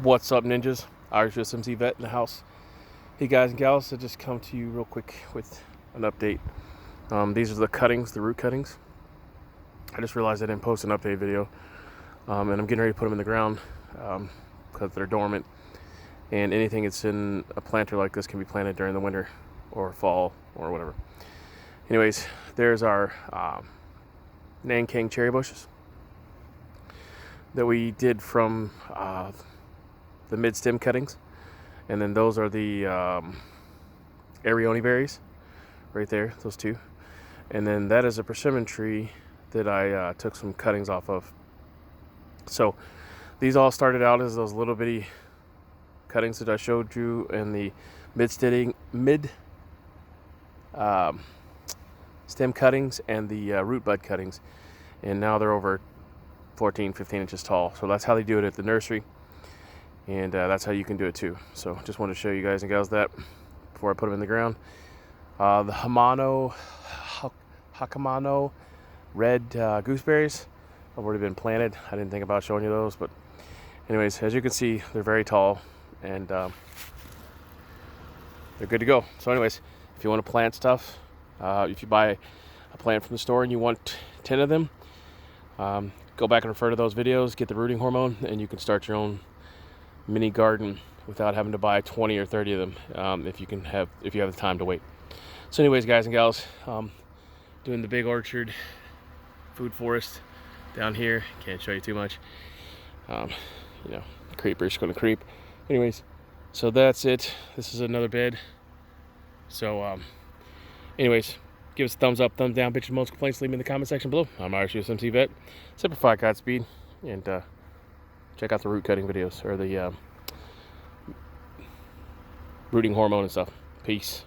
What's up, ninjas? Irish USMC Vet in the house. Hey guys and gals, I just come to you real quick with an update. These are the cuttings, the root cuttings. I just realized I didn't post an update video, and I'm getting ready to put them in the ground because they're dormant. And anything that's in a planter like this can be planted during the winter or fall or whatever. Anyways, there's our Nanking cherry bushes that we did from the mid-stem cuttings, and then those are the Arione berries right there, those two. And then that is a persimmon tree that I took some cuttings off of. So these all started out as those little bitty cuttings that I showed you in the mid-stem cuttings and the root bud cuttings, and now they're over 14-15 inches tall. So that's how they do it at the nursery, and that's how you can do it too. So just wanted to show you guys and gals that before I put them in the ground. The Hakamano red gooseberries have already been planted. I didn't think about showing you those, but anyways, as you can see, they're very tall, and they're good to go. So anyways, if you want to plant stuff, if you buy a plant from the store and you want 10 of them, go back and refer to those videos, get the rooting hormone, and you can start your own mini garden without having to buy 20 or 30 of them, if you have the time to wait. So anyways, guys and gals, doing the big orchard food forest down here. Can't show you too much. You know, creeper's gonna creep. Anyways, so that's it. This is another bed. So anyways, give us a thumbs up, thumbs down, bitches, most complaints, leave me in the comment section below. I'm Irish USMC Vet. Simplify Godspeed, and check out the root cutting videos, or the rooting hormone and stuff. Peace.